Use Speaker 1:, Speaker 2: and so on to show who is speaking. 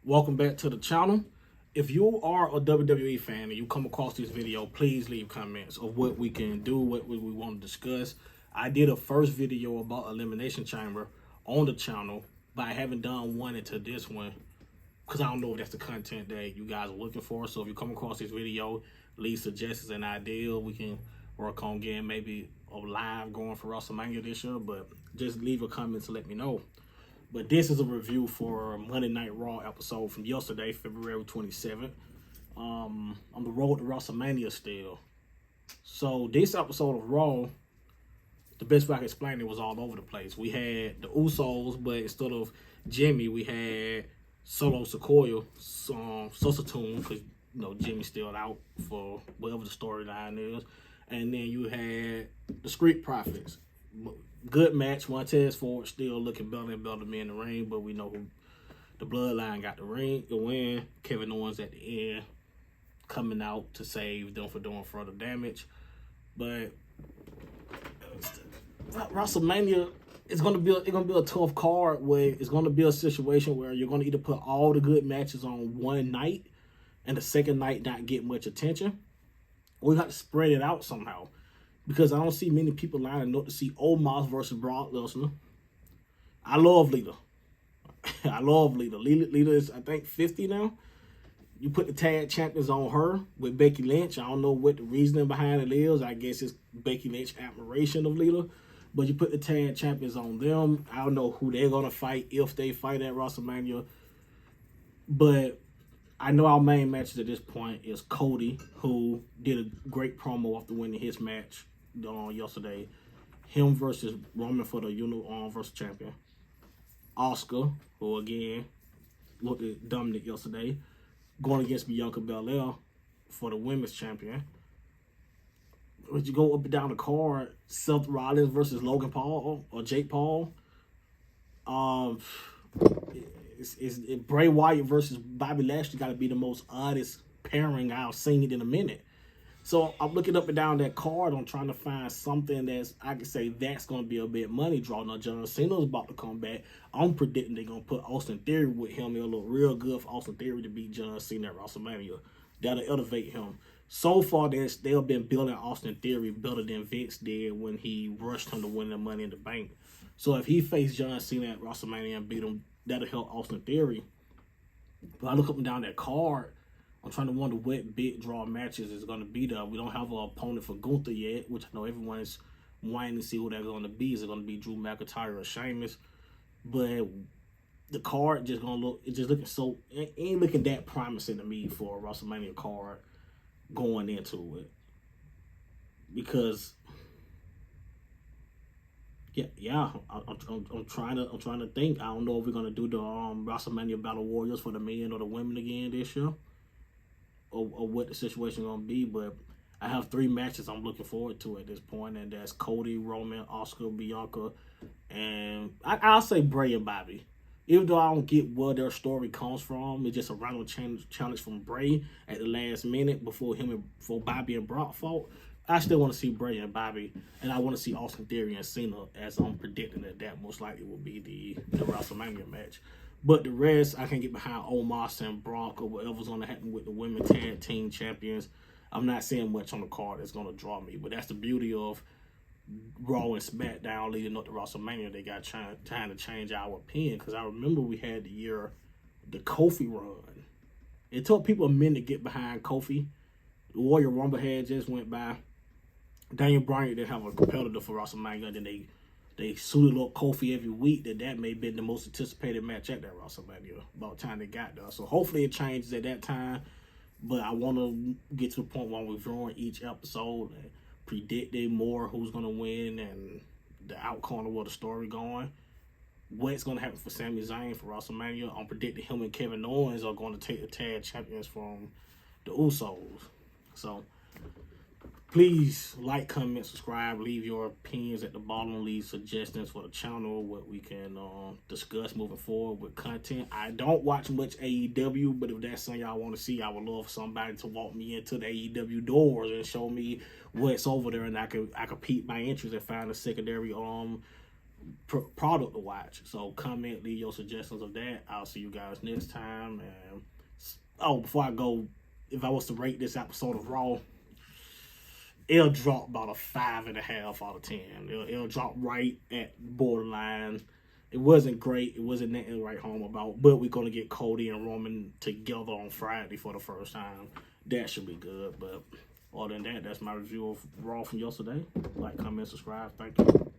Speaker 1: Welcome back to the channel. If you are a WWE fan and you come across this video, please leave comments of what we can do, what we want to discuss. I did a first video about Elimination Chamber on the channel, but I haven't done one into this one because I don't know if that's the content that you guys are looking for. So if you come across this video, leave suggestions and ideas. We can work on getting maybe a live going for WrestleMania this year, but just leave a comment to let me know. But this is a review for Monday Night Raw episode from yesterday, February 27th. On the road to WrestleMania still. So this episode of Raw, the best way I can explain it, was all over the place. We had the Usos, but instead of Jimmy, we had Solo Sikoa, Sosatune, because Jimmy's still out for whatever the storyline is. And then you had the Street Profits. Good match. Montez Ford still looking better and better than me in the ring, but we know who the Bloodline got the win. Kevin Owens at the end coming out to save them for doing further damage. But WrestleMania is gonna be a tough card where it's gonna be a situation where you're gonna either put all the good matches on one night and the second night not get much attention, or you have to spread it out somehow. Because I don't see many people lining up to see Omos versus Brock Lesnar. I love Lita. I love Lita. Lita is, I think, 50 now. You put the tag champions on her with Becky Lynch. I don't know what the reasoning behind it is. I guess it's Becky Lynch admiration of Lita. But you put the tag champions on them. I don't know who they're going to fight if they fight at WrestleMania. But I know our main matches at this point is Cody, who did a great promo after winning his match yesterday. Him versus Roman for the Universal Champion. Oscar, who again looked at Dominic yesterday, going against Bianca Belair for the Women's Champion. When you go up and down the card, Seth Rollins versus Logan Paul or Jake Paul. It's Bray Wyatt versus Bobby Lashley got to be the most oddest pairing I've seen it in a minute. So I'm looking up and down that card. I'm trying to find something that's, I can say that's going to be a big money draw. Now, John Cena's about to come back. I'm predicting they're going to put Austin Theory with him. It'll look real good for Austin Theory to beat John Cena at WrestleMania. That'll elevate him. So far, they've been building Austin Theory better than Vince did when he rushed him to win the Money in the Bank. So if he faced John Cena at WrestleMania and beat him, that'll help Austin Theory. But I look up and down that card, I'm trying to wonder what big draw matches is going to be there. We don't have an opponent for Gunther yet, which I know everyone is wanting to see who that's going to be. Is it going to be Drew McIntyre or Sheamus? But the card just going to look, it's just looking so, it ain't looking that promising to me for a WrestleMania card going into it. Because I'm trying to think. I don't know if we're gonna do the WrestleMania Battle Warriors for the men or the women again this year, or what the situation gonna be. But I have 3 matches I'm looking forward to at this point, and that's Cody, Roman, Oscar, Bianca, and I'll say Bray and Bobby. Even though I don't get where their story comes from, it's just a random challenge from Bray at the last minute before Bobby and Brock fought. I still want to see Bray and Bobby, and I want to see Austin Theory and Cena, as I'm predicting that most likely will be the WrestleMania match. But the rest, I can get behind Omos and Brock or whatever's going to happen with the women tag team champions. I'm not seeing much on the card that's going to draw me, but that's the beauty of Raw and SmackDown leading up to WrestleMania. They got time to change our opinion, because I remember we had the Kofi run. It took people a minute to get behind Kofi. The Royal Rumble had just went by. Daniel Bryan didn't have a competitor for WrestleMania. Then they suited up Kofi every week. That may have been the most anticipated match at that WrestleMania by the time they got there. So hopefully it changes at that time. But I want to get to the point where we're reviewing each episode and predicting more who's going to win and the outcome of where the story going. What's going to happen for Sami Zayn for WrestleMania. I'm predicting him and Kevin Owens are going to take the tag champions from the Usos. So please like, comment, subscribe, leave your opinions at the bottom, leave suggestions for the channel, what we can discuss moving forward with content. I don't watch much AEW, but if that's something y'all want to see, I would love somebody to walk me into the AEW doors and show me what's over there, and I could peak my interest and find a secondary product to watch. So comment, leave your suggestions of that. I'll see you guys next time. And oh, before I go, if I was to rate this episode of Raw, it'll drop about a 5.5 out of 10. It'll drop right at borderline. It wasn't great. It wasn't nothing to write home about. But we're gonna get Cody and Roman together on Friday for the first time. That should be good. But other than that, that's my review of Raw from yesterday. Like, comment, subscribe. Thank you.